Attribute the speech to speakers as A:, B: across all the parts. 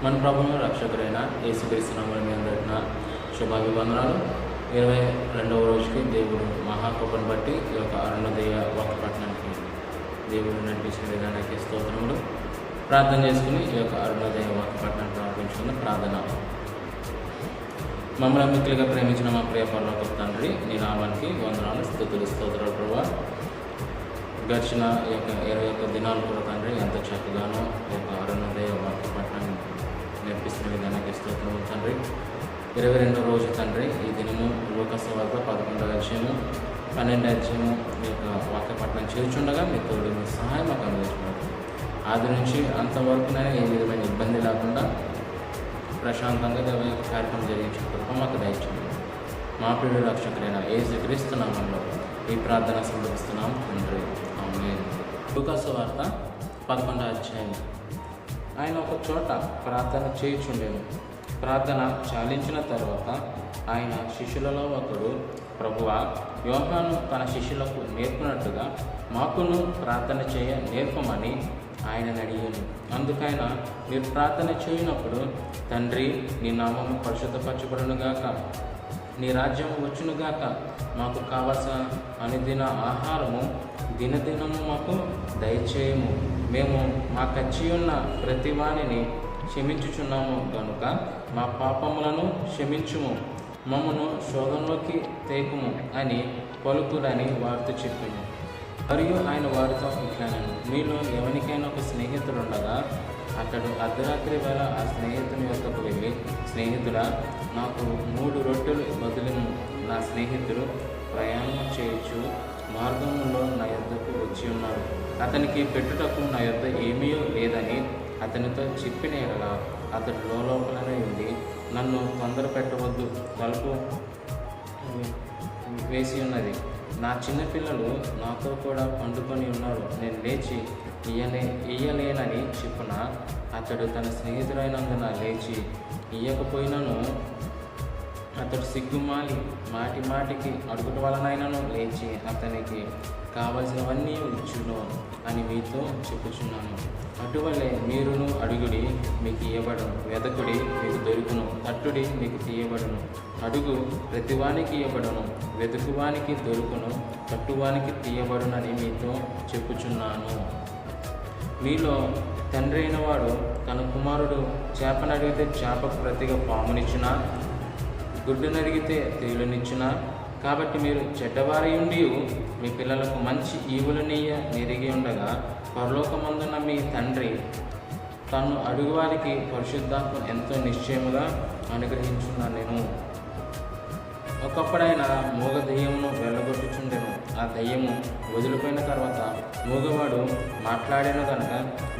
A: మన ప్రభువును రక్షకుడైన యేసుక్రీస్తు నామమున మీ అందరికీ నా శుభాభివందనాలు. 22వ రోజుకి దేవుడు మహాకృపను బట్టి ఈ యొక్క అరుణోదయ వాక్యపట్నానికి దేవుడు నడిపించిన విధానానికి స్తోత్రములు. ప్రార్థన చేసుకుని ఈ యొక్క అరుణోదయ వాక్యపట్నాన్ని ప్రారంభించుకున్న ప్రార్థన. మమ్మల్ని మిక్కిలిగా ప్రేమించిన మా ప్రియ పరలోకపు తండ్రి, నీ నామానికి వందనాలు, స్తుతులు, స్తోత్రాలు ప్రభువా. గడిచిన ఈ యొక్క 21 దినాలు కూడా తండ్రి ఎంత చక్కగానో ఈ యొక్క అరుణోదయ వాక్యపట్నాన్ని నేర్పిస్తున్న విధానానికి స్తోత్రములు తండ్రి. 22వ రోజు తండ్రి, ఈ దినము లూకాసు సువార్త 11వ అధ్యాయము 12వ అధ్యాయము ఈ యొక్క వాక్యపట్నం చేర్చుండగా మీ తోడు మీ సహాయం మాకు అందించబడుతుంది. ఆది నుంచి అంతవరకునైనా ఏ విధమైన ఇబ్బంది లేకుండా ప్రశాంతంగా దేవ యొక్క కార్యక్రమం జరిగించే కృప మాకు దయచేయండి. మా ప్రియుడు రక్షకుడైన యేసుక్రీస్తు నామములో ఈ ప్రార్థన సమర్పిస్తున్నాం తండ్రి, ఆమేన్. లూకాసు సువార్త 11వ అధ్యాయం. ఆయన ఒక చోట ప్రార్థన చేయుచుండెను. ప్రార్థన చాలించిన తర్వాత ఆయన శిష్యులలో ఒకడు, ప్రభువా, యోహాను తన శిష్యులకు నేర్పినట్టుగా మాకును ప్రార్థన చేయ నేర్పమని ఆయనను అడిగాను. అందుకైనా మీరు ప్రార్థన చేయనప్పుడు, తండ్రి, నీ నామము పరిశుద్ధపరచబడునుగాక, నీ రాజ్యము వచ్చునుగాక, మాకు కావలసిన అనుదిన ఆహారము దినదినము మాకు దయచేయము, మేము మాకచ్చి ఉన్న ప్రతి వానిని క్షమించుచున్నాము గనుక మా పాపములను క్షమించుము, మమ్మను శోధనలోకి తేకుము అని పలుకురని వారితో చెప్పాను. మరియు ఆయన వారితో ఇట్లానను, మీలో ఎవరికైనా ఒక స్నేహితుడుండగా అతడు అర్ధరాత్రి వేళ ఆ స్నేహితుని యొక్కకు వెళ్ళి, స్నేహితుడా, నాకు 3 రొట్టెలు బదులును, నా స్నేహితుడు ప్రయాణం చేయొచ్చు మార్గంలో నా యొద్దకు వచ్చి ఉన్నాడు, అతనికి పెట్టుటకు నా యొద్ద ఏమీ లేదని అతనితో చెప్పిన ఎడల అతడు లోపలనే ఉండి, నన్ను తొందర పెట్టవద్దు, తలుపు వేసి ఉన్నది, నా చిన్నపిల్లలు నాతో కూడా పండుకొని ఉన్నారు, నేను లేచి ఇయ్యలేనని చెప్పున, అతడు తన స్నేహితుడైనందున లేచి ఇయ్యకపోయినను అతడు సిగ్గుమాలి మాటి మాటికి అడుగుట వలనైనను లేచి అతనికి కావలసినవన్నీ ఇచ్చును అని మీతో చెప్పుచున్నాను. అటువలే మీరును అడుగుడి, మీకు ఇయ్యబడును, వెదకుడి, మీకు దొరుకును, తట్టుడి, మీకు తీయబడును, అడుగు ప్రతివానికి ఇయ్యబడును, వెతుకువానికి దొరుకును, తట్టువానికి తీయబడునని మీతో చెప్పుచున్నాను. మీలో తండ్రి అయిన వాడు తన కుమారుడు చేపనడిగితే చేపకు ప్రతిగా పామునిచ్చునా, గుడ్డునడిగితే తేలునిచ్చునా? కాబట్టి మీరు చెడ్డవారయుండి మీ పిల్లలకు మంచి ఈవులనీయ నెరిగి ఉండగా, పరలోకమందున్న మీ తండ్రి తను అడుగువారికి పరిశుద్ధాత్మ ఎంతో నిశ్చయముగా అనుగ్రహించున్నాను. నేను ఒకప్పుడైనా మూగ దెయ్యమును వెళ్ళగొట్టుచుండెను. ఆ దెయ్యము వదిలిపోయిన తర్వాత మూగవాడు మాట్లాడాను కనుక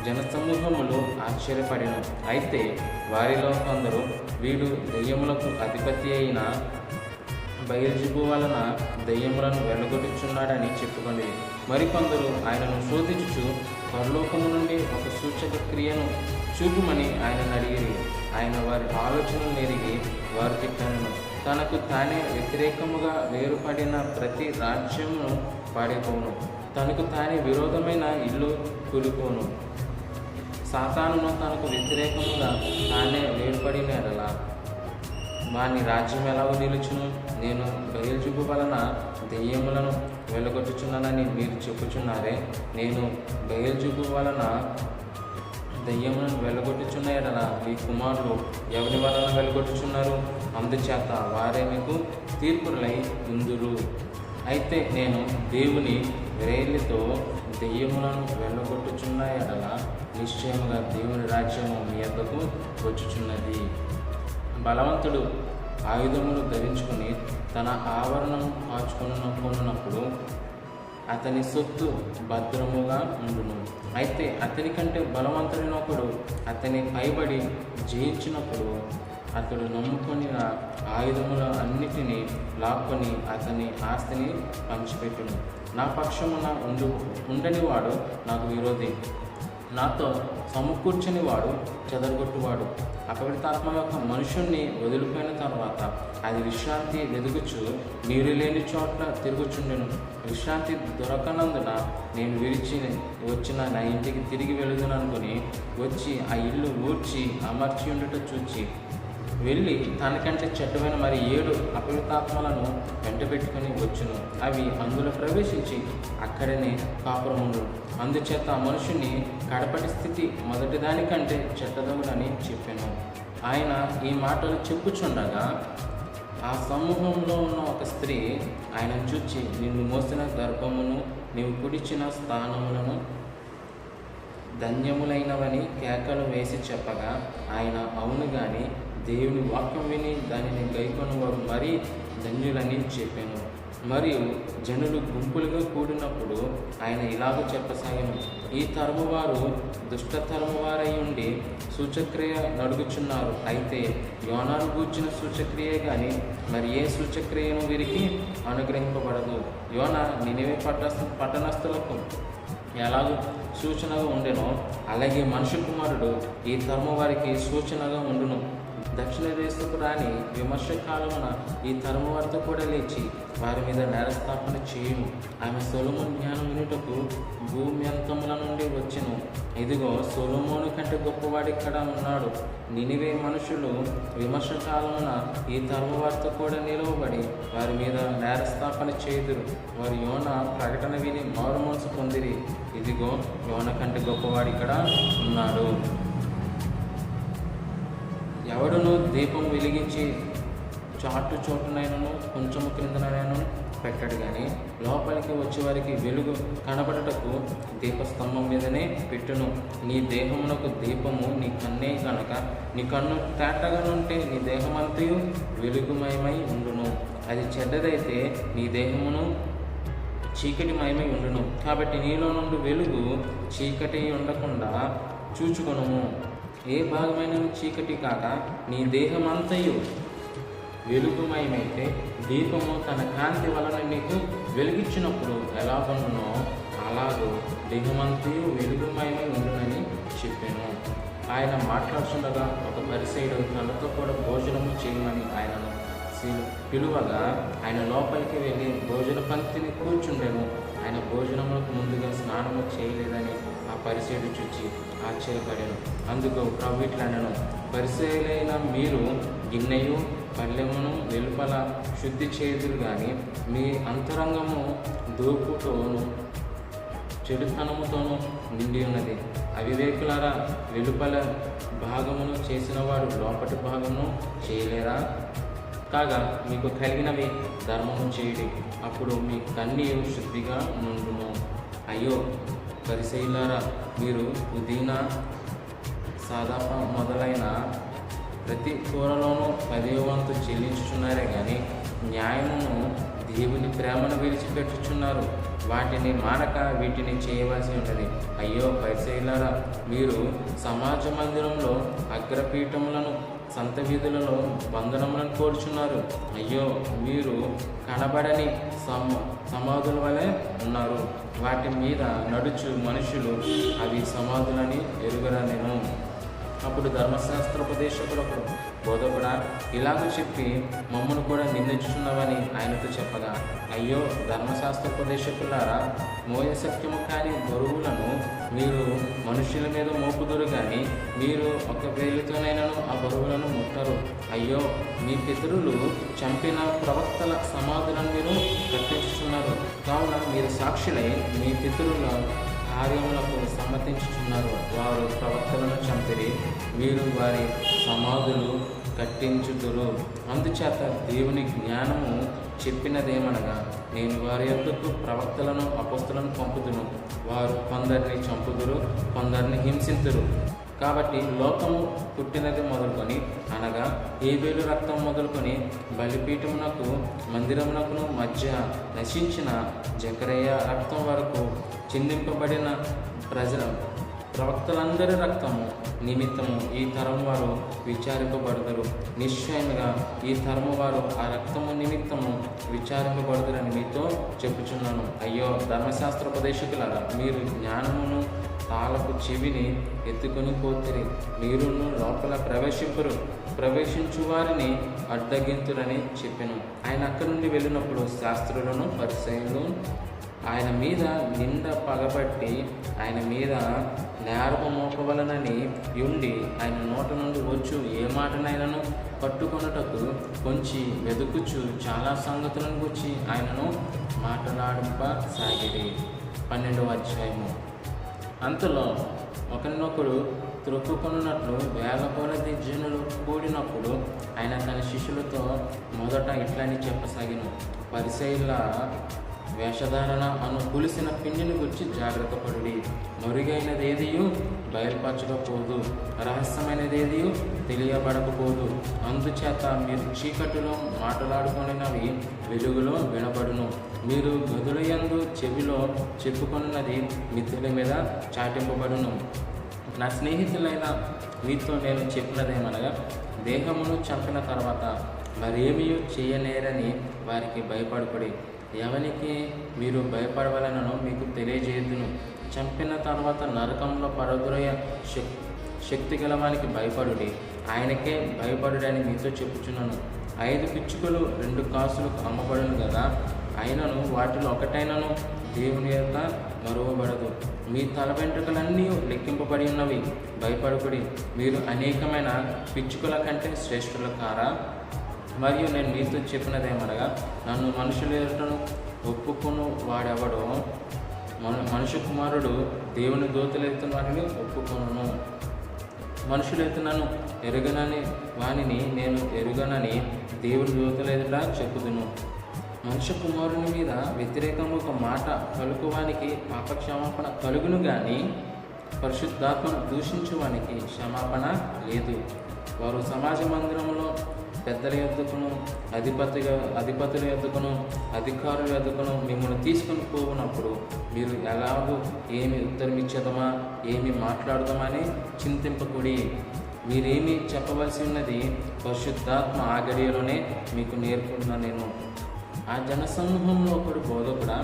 A: జనసమూహములు ఆశ్చర్యపడెను. అయితే వారిలో కొందరు, వీడు దెయ్యములకు అధిపతి అయిన బయల్జెబూలు వలన దెయ్యములను వెళ్ళగొట్టుచున్నాడని చెప్పుకొని, మరికొందరు ఆయనను శోధించుచు పరలోకము నుండి ఒక సూచక క్రియను చూపుమని ఆయనను అడిగిరి. ఆయన వారి ఆలోచనలు నెరిగి వారు చెప్పాను, తనకు తానే వ్యతిరేకముగా వేరుపడిన ప్రతి రాజ్యమును పాడైపోను, తనకు తానే విరోధమైన ఇల్లు కూలిపోను. సాతానును తనకు వ్యతిరేకముగా తానే వేరుపడిన ఎడల వాని రాజ్యం ఎలాగో నిలుచును? నేను బయల్జెబూలు వలన దెయ్యములను వెళ్ళగొట్టుచున్నానని మీరు చెప్పుచున్నారే, నేను బయల్జెబూలు వలన దెయ్యములను వెళ్ళగొట్టుచున్న ఎడల మీ కుమారులు ఎవరి వలన వెళ్ళగొట్టుచున్నారు? అందుచేత వారే మీకు తీర్పులై ఉందురు. అయితే నేను దేవుని వ్రేలితో దెయ్యములను వెళ్ళగొట్టుచున్న ఎడల నిశ్చయముగా దేవుని రాజ్యము మీ యొద్దకు వచ్చుచున్నది. బలవంతుడు ఆయుధములు ధరించుకుని తన ఆవరణను కాచుకొనున్నప్పుడు అతని సొత్తు భద్రముగా ఉండును. అయితే అతని కంటే బలవంతుడైన ఒకడు అతని పైబడి జయించినప్పుడు అతడు నమ్ముకొని ఆయుధముల అన్నిటినీ లాక్కొని అతని ఆస్తిని పంచిపెట్టును. నా పక్షమున ఉండని వాడు నాకు విరోధి, నాతో సమకూర్చని వాడు చెదరగొట్టువాడు. అపవిత్రాత్మ యొక్క మనుషుణ్ణి వదిలిపోయిన తర్వాత అది విశ్రాంతి వెదుగుచు నీరు లేని చోట్ల తిరుగుచుండెను. విశ్రాంతి దొరకనందున నేను వచ్చిన నా ఇంటికి తిరిగి వెళుదుననుకుని వచ్చి ఆ ఇల్లు ఊడ్చి అమర్చి ఉండుట చూచి వెళ్ళి తనకంటే చెడ్డమైన మరి 7 అపవిత్రాత్మలను వెంటబెట్టుకుని వచ్చును. అవి అందులో ప్రవేశించి అక్కడనే కాపురముండు. అందుచేత ఆ మనుషుని కడపటి స్థితి మొదటి దానికంటే చెడ్డదగునని చెప్పాను. ఆయన ఈ మాటలు చెప్పుచుండగా ఆ సమూహంలో ఉన్న ఒక స్త్రీ ఆయనను చూచి, నిన్ను మోసిన గర్భమును నీవు కుడిచిన స్థానములను ధన్యములైనవని కేకలు వేసి చెప్పగా ఆయన అవును గాని దేవుని వాక్యం విని దానిని గైకొనువారు మరీ ధన్యులని చెప్పాను. మరియు జనులు గుంపులుగా కూడినప్పుడు ఆయన ఇలాగ చెప్పసాగాను, ఈ తరము వారు దుష్టతరము వారై ఉండి సూచక్రియ నడుగుచున్నారు. అయితే యోనాను గూర్చిన సూచక్రియే కానీ మరి ఏ సూచక్రియను వీరికి అనుగ్రహింపబడదు. యోన నినివే పట్టణస్థులకు ఎలాగో సూచనగా ఉండెనో అలాగే మనుష్య కుమారుడు ఈ తరము వారికి సూచనగా ఉండును. దక్షిణ దేశపు రాని విమర్శ కాలమున ఈ తరము వారితో కూడా లేచి వారి మీద నేరస్థాపన చేయును. ఆమె సొలొమోను జ్ఞానం వినుటకు భూమి అంతముల నుండి వచ్చెను. ఇదిగో సొలొమోను కంటే గొప్పవాడిక్కడ ఉన్నాడు. నినివే మనుషులు విమర్శ కాలమున ఈ తరము వారితో కూడా నిలవబడి వారి మీద నేరస్థాపన చేయుదురు. వారు యోన ప్రకటన విని మారు మనసు పొందిరి. ఇదిగో యోన కంటే గొప్పవాడిక్కడ ఉన్నాడు. ఎవడును దీపం వెలిగించి చోటునైనను కొంచెము క్రిందనైనను పెట్టడు కానీ లోపలికి వచ్చేవారికి వెలుగు కనబడటకు దీపస్తంభం మీదనే పెట్టును. నీ దేహమునకు దీపము నీ కన్నే కనుక నీ కన్ను తేటగానుంటే నీ దేహమంతయు వెలుగుమయమై ఉండును. అది చెడ్డదైతే నీ దేహమును చీకటిమయమై ఉండును. కాబట్టి నీలో నుండి వెలుగు చీకటి ఉండకుండా చూచుకొనుము. ఏ భాగమైన చీకటి కాక నీ దేహమంతయు వెలుగుమయమైతే దీపము తన కాంతి వలన నీకు వెలిగించినప్పుడు ఎలాగుండునో అలాగూ దేహమంతయు వెలుగుమయమై ఉండునని చెప్పాను. ఆయన మాట్లాడుతుండగా ఒక పరిసయుడు తనతో కూడా భోజనము చేయమని ఆయనను పిలువగా ఆయన లోపలికి వెళ్ళి భోజన పంక్తిని కూర్చుండెను. ఆయన భోజనములకు ముందుగా స్నానము చేయలేదని ఆ పరిసయుడు చూచి ఆశ్చర్యపడాను. అందుకు ప్రభు ఇట్లనెను, పరిసయులైన మీరు గిన్నెయు పళ్ళెమును వెలుపల శుద్ధి చేయుదురు కానీ మీ అంతరంగము దోపుతోనూ చెడుతనముతోనూ నిండి ఉన్నది. అవివేకులారా, వెలుపల భాగమును చేసినవాడు లోపటి భాగమును చేయలేరా? కాగా మీకు కలిగినవి ధర్మము చేయుడి, అప్పుడు మీ కన్నీయు శుద్ధిగా నుండును. అయ్యో పరిసయ్యులారా, మీరు పుదీనా సాదాప మొదలైన ప్రతి కూరలోనూ 10వ వంతు చెల్లించుచున్నారే కానీ న్యాయమును దేవుని ప్రేమను విడిచిపెట్టుచున్నారు. వాటిని మానక వీటిని చేయవలసి ఉన్నది. అయ్యో పరిసయ్యులారా, మీరు సమాజ మందిరంలో అగ్రపీఠములను సంత వీధులలో బంధనములను కోరుచున్నారు. అయ్యో మీరు కనబడని సమాధుల వలె ఉన్నారు. వాటి మీద నడుచు మనుషులు అవి సమాధులని ఎరుగరనెను. అప్పుడు ధర్మశాస్త్రోపదేశకులకు బోధకుడా ఇలాగ చెప్పి మమ్మను కూడా నిందించుచున్నావని ఆయనతో చెప్పగా, అయ్యో ధర్మశాస్త్రోపదేశకులారా, మోయశక్యము కాని బరువులను మీరు మనుషుల మీద మోపుదురు కానీ మీరు ఒక వేలుతోనైనాను ఆ బరువులను ముట్టరు. అయ్యో మీ పితరులు చంపిన ప్రవక్తల సమాధులను మీరు కట్టించుచున్నారు. కావున మీరు సాక్షులై మీ పితరుల కార్యములకు సమ్మతించుచున్నారు. వారు ప్రవక్తలను చంపిరి, మీరు వారి సమాధులు కట్టించుదురు. అందుచేత దేవుని జ్ఞానము చెప్పినదేమనగా, నేను వారి యొద్దకు ప్రవక్తలను అపొస్తలులను పంపుదును. వారు కొందరిని చంపుదురు, కొందరిని హింసింతురు. కాబట్టి లోకము పుట్టినది మొదలుకొని అనగా ఏబేలు రక్తం మొదలుకొని బలిపీఠమునకు మందిరమునకును మధ్య నశించిన జకరయ్య రక్తం వరకు చిందింపబడిన ప్రవక్తలందరి రక్తము నిమిత్తము ఈ తరం వారు విచారింపబడతారు. నిశ్చయంగా ఈ తరము వారు ఆ రక్తము నిమిత్తము విచారింపబడతారని మీతో చెప్పుచున్నాను. అయ్యో ధర్మశాస్త్రోపదేశకులారా, మీరు జ్ఞానమును తాళపు చెవిని ఎత్తుకొని పోతిరి. మీరును లోపల ప్రవేశించు వారిని అడ్డగింతురని చెప్పెను. ఆయన అక్కడి నుండి వెళ్ళినప్పుడు శాస్త్రులను పరిసయ్యులను ఆయన మీద నింద పగబట్టి ఆయన మీద నేరము మోపవలనని ఉండి ఆయన నోట నుండి వచ్చు ఏ మాటనైనాను పట్టుకొనుటకు కొంచెం వెదుకుచు చాలా సంగతులను గురించి ఆయనను మాట్లాడింపసాగిరి. 12వ అధ్యాయము. అంతలో ఒకరినొకడు త్రొక్కుకొనున్నట్లు వేల కొలది జనులు కూడినప్పుడు ఆయన తన శిష్యులతో మొదట ఇట్లని చెప్పసాగిన, పరిసయ్యుల వేషధారణ అను పులిసిన పిండిని గురించి జాగ్రత్త పడుడి. మరుగైనది ఏదియు బయలుపరచకపోదు, రహస్యమైనది తెలియబడకపోదు. అందుచేత మీరు చీకటిలో మాట్లాడుకున్నవి వెలుగులో వినబడును. మీరు గదులయందు చెవిలో చెప్పుకున్నది మిద్దెల మీద చాటింపబడును. నా స్నేహితులైన మీతో నేను చెప్పినదేమనగా, దేహమును చంపిన తర్వాత మరేమీ చేయలేరని వారికి భయపడపడి ఎవరికి మీరు భయపడవలనో మీకు తెలియజేయుదును. చంపిన తర్వాత నరకంలో పడద్రోయ శక్తి గలవానికి భయపడుడి. ఆయనకే భయపడుడని మీతో చెప్పుచున్నాను. 5 పిచ్చుకలు 2 కాసులకు అమ్మబడును కదా, అయినను వాటిలో ఒకటైనను దేవుని యొక్క మరువబడదు. మీ తల వెంట్రుకలన్నీ లెక్కింపబడి ఉన్నవి. భయపడకుడి. మీరు అనేకమైన పిచ్చుకల కంటే శ్రేష్ఠుల కారా? మరియు నేను మీతో చెప్పినదేమనగా, నన్ను మనుషులు ఎదుటను ఒప్పుకొను వాడెవడో మనుష్య కుమారుడు దేవుని దూతలు ఎత్తున వాటిని ఒప్పుకొను. మనుషులు ఎత్తునను ఎరుగనని వానిని నేను ఎరుగనని దేవుని దూతల ఎదుట చెప్పుదును. మనుష్య కుమారుని మీద వ్యతిరేకంగా ఒక మాట పలుకువానికి పాపక్షమాపణ కలుగును గాని పరిశుద్ధాత్మను దూషించువానికి క్షమాపణ లేదు. వారు సమాజ మందిరంలో పెద్దల యొద్దకును అధిపతుల యొద్దకును అధికారుల యొద్దకును మిమ్మల్ని తీసుకుని పోవునప్పుడు మీరు ఎలాగూ ఏమి ఉత్తరమిచ్చేదమా ఏమి మాట్లాడదామా అని చింతింపకూడి. మీరేమి చెప్పవలసి ఉన్నది పరిశుద్ధాత్మ ఆ గడియలోనే మీకు నేర్పుతున్నా నేను. ఆ జనసమూహంలో ఒకడు బోధకుడా,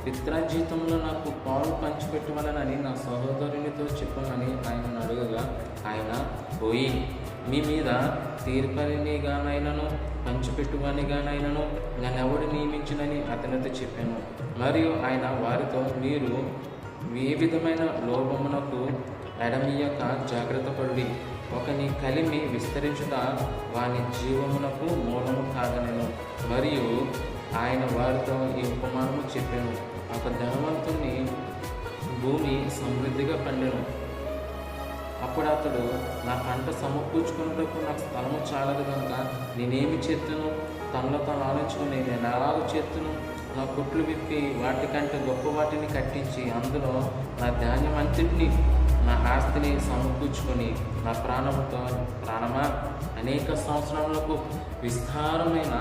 A: పిత్రాజీతంలో నాకు పాలు పంచిపెట్టవలనని నా సహోదరునితో చెప్పమని ఆయనను అడగగా ఆయన పోయి మీ మీద తీర్పనిగానైనను పంచిపెట్టువనిగానైనను నన్నెవడు నియమించునని అతనితో చెప్పాను. మరియు ఆయన వారితో, మీరు ఏ విధమైన లోభమునకు ఎడమియక జాగ్రత్త పడుడి. ఒకని కలిమి విస్తరించుట వాని జీవమునకు మూలము కాదనెను. మరియు ఆయన వారితో ఈ ఉపమానము చెప్పాను. ఒక ధనవంతుని భూమి సమృద్ధిగా పండెను. అప్పుడు అతడు, నా పంట సమకూర్చుకున్నప్పుడు నాకు స్థలము చాలదు కనుక నేనేమి చేతును? తనలో తాను ఆలోచించుకుని నేను ఎలాగో చేతును? నా కొట్లు విప్పి వాటికంటే గొప్ప వాటిని కట్టించి అందులో నా ధాన్యం అంతటిని నా ఆస్తిని సమకూర్చుకొని నా ప్రాణమా అనేక సంవత్సరములకు విస్తారమైన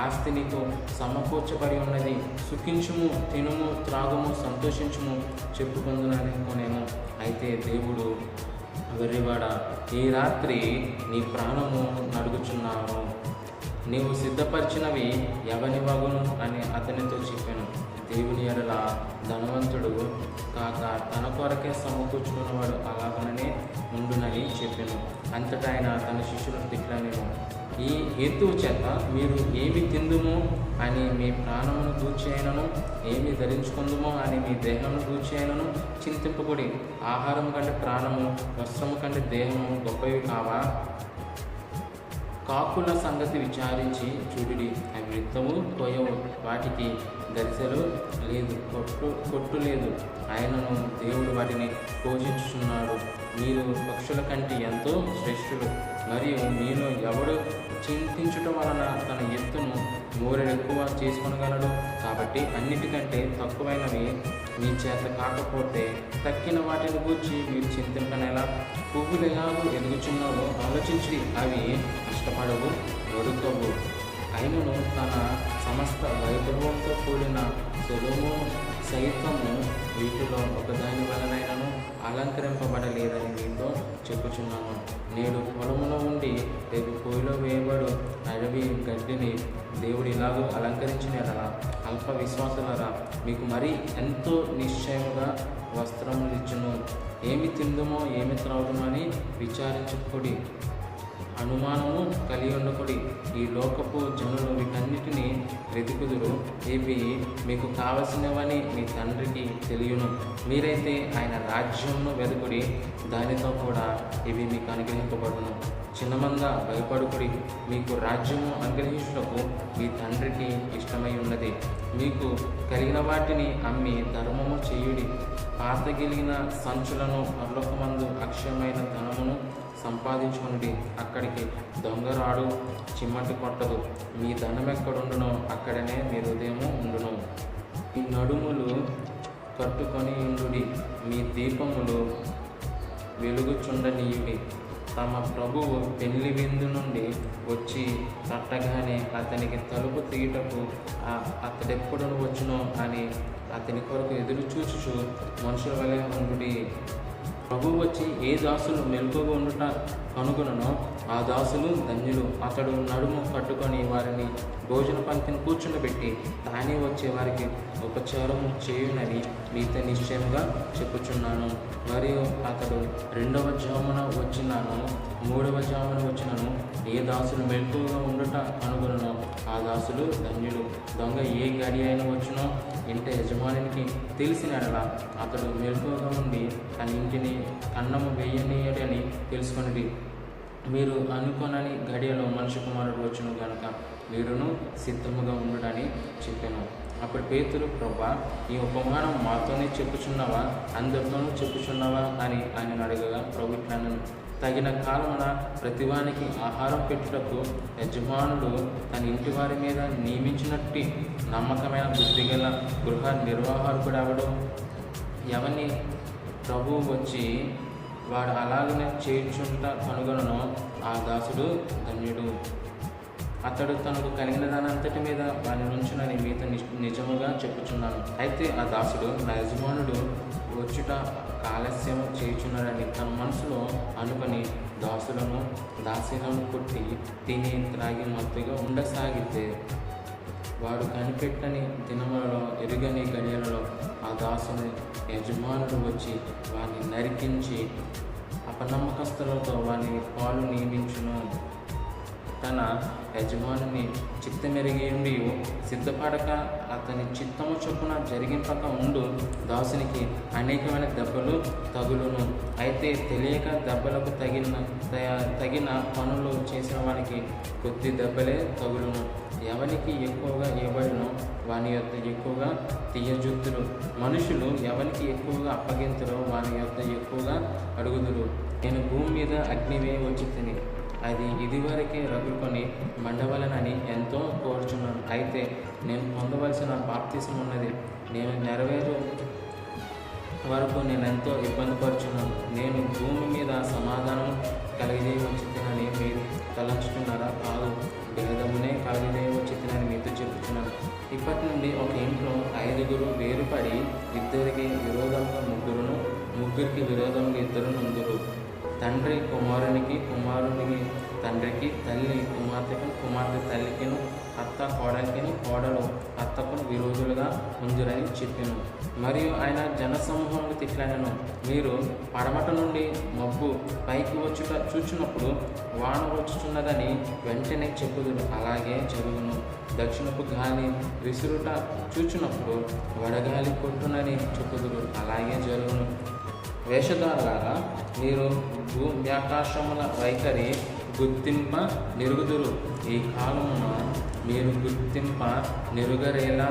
A: ఆస్తి నీకు సమకూర్చబడి ఉన్నది. సుఖించుము, తినుము, త్రాగుము, సంతోషించుము చెప్పుకుందునని కొనేను. అయితే దేవుడు, వెర్రివాడా, ఈ రాత్రి నీ ప్రాణము నడుగుచున్నాను. నీవు సిద్ధపరిచినవి ఎవని వగును అని అతనితో చెప్పాను. దేవుని ఎడల ధనవంతుడు కాక తన కొరకే సమకూర్చుకున్నవాడు అలాగనే ఉండునని చెప్పాను. అంతటా ఆయన తన శిష్యులను తిట్లనేమో, ఈ హేతువు చేత మీరు ఏమి తిందుము అని మీ ప్రాణమును దూచేయనను, ఏమి ధరించుకుందుమో అని మీ దేహమును దూచేయనను చింతింపకుడి. ఆహారం కంటే ప్రాణము, వస్త్రము కంటే దేహము గొప్పవి కావా? కాకుల సంగతి విచారించి చూడుడి. అవి విత్తవు, కోయవు, వాటికి గరిసెలు లేదు, కొట్టు లేదు, ఆయనను దేవుడు వాటిని పోషించుచున్నాడు. మీరు పక్షుల కంటే ఎంతో శ్రేష్ఠులు. మరియు మీలో ఎవడు చింతించుట వలన తన ఎత్తును మూరెడెక్కువ చేసుకొనగలడు. కాబట్టి అన్నిటికంటే తక్కువైనవి మీ చేత కాకపోతే తక్కిన వాటిని గూర్చి మీరు చింతింపనేలా? పువ్వులు ఎలాగో ఎదుగుచున్నావో ఆలోచించి, అవి కష్టపడవు, దొరకవు. అయినను తన సమస్త వైభవంతో కూడిన సొలొమోను సైతము వీటిలో ఒకదాని వలనైనను అలంకరింపబడలేదని మీతో చెప్పుచున్నాను. నేడు పొలములో ఉండి రేపు పొయ్యిలో వేయబడు అడవి గడ్డిని దేవుడు ఇలాగూ అలంకరించిన ఎడల అల్ప విశ్వాసులరా, మీకు మరీ ఎంతో నిశ్చయముగా వస్త్రములు ఇచ్చును. ఏమి తిందుమో ఏమి త్రాగుదుమో అని విచారించుకొడి, అనుమానము కలిగి ఉండకుడి. ఈ లోకపు జనులు వీటన్నిటినీ వెతుకుదురు, ఇవి మీకు కావలసినవని మీ తండ్రికి తెలియను. మీరైతే ఆయన రాజ్యంను వెతుకుడి, దానితో కూడా ఇవి మీకు అనుగ్రహింపబడును. చిన్నమంగా భయపడుకుడి, మీకు రాజ్యము అనుగ్రహించుటకు మీ తండ్రికి ఇష్టమై ఉన్నది. మీకు కలిగిన వాటిని అమ్మి ధర్మము చేయుడి. పాతగిలిగిన సంచులను పరలోకమందు అక్షయమైన ధనమును సంపాదించుకుని అక్కడికి దొంగరాడు చిమ్మటి కొట్టదు. మీ ధనం ఎక్కడుండునో అక్కడనే మీ హృదయము ఉండును. మీ నడుములు కట్టుకొని ఉండుడి, మీ దీపములు వెలుగుచుండనీయుడి. తమ ప్రభువు పెళ్లి విందు నుండి వచ్చి తట్టగానే అతనికి తలుపు తీయుటకు అతడెప్పుడు వచ్చునో అని అతని కొరకు ఎదురు చూచుచు మనుషుల వలె ఉండుడి. ప్రభువు వచ్చి ఏ దాసులు మెలకుగా ఉండుట కనుగొననో ఆ దాసులు ధన్యులు. అతడు నడుము కట్టుకొని వారిని భోజన పంక్తిని కూర్చుండబెట్టి తానే వచ్చే వారికి ఉపచారము చేయునని మీతో నిశ్చయంగా చెప్పుచున్నాను. మరియు అతడు 2వ జామున వచ్చినాను 3వ జామున వచ్చినను ఏ దాసులు మెలకుగా ఉండుట కనుగొననో ఆ దాసులు ధన్యులు. దొంగ ఏ గడి అయినా వచ్చునో ఇంటి యజమానికి తెలిసినలా అతడు మెలకుగా ఉండి తన ఇంటిని అన్నము వేయనీయడని తెలుసుకొనిది. మీరు అనుకొనని గడియలో మనిషి కుమారుడు వచ్చును గనుక మీరును సిద్ధముగా ఉండడని చెప్పాను. అప్పుడు పేతురు, ప్రభువా, ఈ ఉపమానం మాతోనే చెప్పుచున్నావా, అందరితోనూ చెప్పుచున్నావా అని ఆయన అడగగా, ప్రభు ఇట్లనెను, తగిన కాలమున ప్రతివానికి ఆహారం పెట్టుటకు యజమానుడు తన ఇంటి వారి మీద నియమించినట్టి నమ్మకమైన బుద్ధిగల గృహ నిర్వాహకుడు ఎవడు? ఎవరిని ప్రభువు వచ్చి వాడు అలాగనే చేయుచుంట కనుగొనను ఆ దాసుడు ధన్యుడు. అతడు తనకు కలిగిన దానంతటి మీద వాని నుంచునని మీతో నిజముగా చెప్పుచున్నాను. అయితే ఆ దాసుడు నా యజమానుడు వచ్చుట ఆలస్యం చేయుచున్నాడని తన మనసులో అనుకొని దాసులను దాసీలను కొట్టి తిని త్రాగి మత్తుగా ఉండసాగితే వాడు కనిపెట్టని దినములలో ఎరుగని గడియలలో ఆ దాసుని యజమానుడు వచ్చి వారిని నరికించి అపనమ్మకస్తులతో వారిని పాలు నియమించును. తన యజమానుని చిత్తమెరిగి ఉండి సిద్ధపడక అతని చిత్తము చొప్పున జరిగింపక ఉండు దాసునికి అనేకమైన దెబ్బలు తగులును. అయితే తెలియక దెబ్బలకు తగిన పనులు చేసిన వానికి కొద్ది దెబ్బలే తగులును. ఎవరికి ఎక్కువగా ఇవ్వబడినో వాని యొద్ద ఎక్కువగా తీయజుద్దురు. మనుషులు ఎవరికి ఎక్కువగా అప్పగింతురో వాని యొద్ద ఎక్కువగా అడుగుదురు. నేను భూమి మీద అగ్ని వచ్చి తిని అది ఇదివరకే రగులుకొని మండవలనని ఎంతో కోరుచున్నాను. అయితే నేను పొందవలసిన బాప్తిసం ఉన్నది, నేను నెరవేరు వరకు నేను ఎంతో ఇబ్బంది పరుచున్నాను. నేను భూమి మీద సమాధానం కలిగజేయవచ్చునని మీరు తలంచుకున్నారా? కాదు, భేదమునే కలిగజేయవచ్చునని మీతో చెప్తున్నాను. ఇప్పటి నుండి ఒక ఇంట్లో 5 వేరుపడి ఇద్దరికి విరోధంగా ముగ్గురికి విరోధంగా 2 నుందురు. తండ్రి కుమారునికి, కుమారునికి తండ్రికి, తల్లి కుమార్తెకు, కుమార్తె తల్లికిను, అత్త కోడలికిను, కోడలు అత్తకును విరోధులుగా ఉందిరని చెప్పాను. మరియు ఆయన జనసమూహంలో తిట్లనను, మీరు పడమట నుండి మబ్బు పైకి వచ్చుట చూచినప్పుడు వాన వచ్చుచున్నదని వెంటనే చెప్పుదురు, అలాగే జరుగును. దక్షిణపు గాలి విసురుట చూచినప్పుడు వడగాలి కొట్టునని చెప్పుదురు, అలాగే జరుగును. వేషధారులారా, మీరు భూమ్యాకాశముల వైఖరి గుర్తింప నెరుగుదురు. ఈ కాలమున మీరు గుర్తింప నెరుగరేలా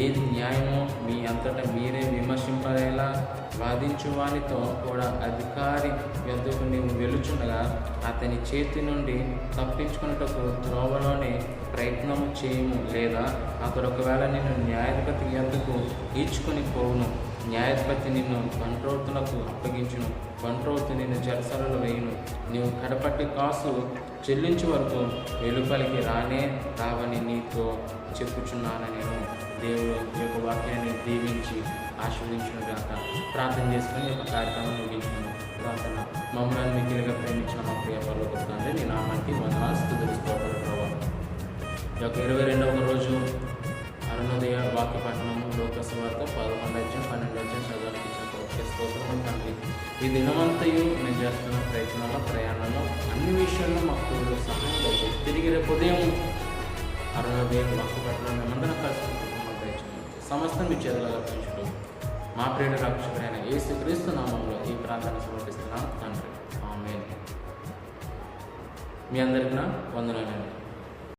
A: ఏది న్యాయమో మీ అంతటా మీరే విమర్శింపరేలా వాదించువానితో కూడా అధికారి యొద్దకు నీవు వెలుచుండగా అతని చేతి నుండి తప్పించుకున్నటకు త్రోవలోనే ప్రయత్నము చేయము. లేదా అతడు ఒకవేళ నిన్ను న్యాయాధిపతి యొద్దకు ఈడ్చుకొని పోవును, న్యాయాధిపతి నిన్ను బంట్రోతులకు అప్పగించును, బంట్రోతు నిన్ను చెరసలలో వేయును. నీవు కడపట్టి కాసు చెల్లించే వరకు వెలుపలికి రావని నీతో చెప్పుచున్నానని నేను. దేవుడు ఈ యొక్క వాక్యాన్ని దీవించి ఆశీర్వదించుగాక. ప్రార్థన చేసుకుని ఒక కార్యక్రమం ముగించుకున్నాను. ప్రార్థన. మమ్మల్ని మిగిలిగా ప్రేమించిన మా ప్రియ పరలోక తండ్రి, నీ నామానికి వందనాలు స్తుతులు స్తోత్రాలు ప్రభువా. ఈ యొక్క 22వ రోజు అరుణోదయ వాక్య పఠనము లోక సువార్త 11 అధ్యాయం 12 చదవడానికి ఇచ్చిన స్తోత్రం తండ్రి. ఈ దినమంతయు మేము చేస్తున్న ప్రయత్నంలో, ప్రయాణంలో అన్ని విషయాల్లో మాకు సహాయం దయచేసి తిరిగి రేపు ఉదయం అరుణోదయం మాకు పట్ల మేమందరం కలిసి కుటుంబం దయచేయండి. సమస్తం మీ చేతులు అర్పించుతూ మా ప్రియుడు రక్షకుడైన యేసుక్రీస్తు నామంలో ఈ ప్రార్థన సమర్పిస్తున్నాం తండ్రి. ఆమేన్. మీ అందరికీ వందనాలండి.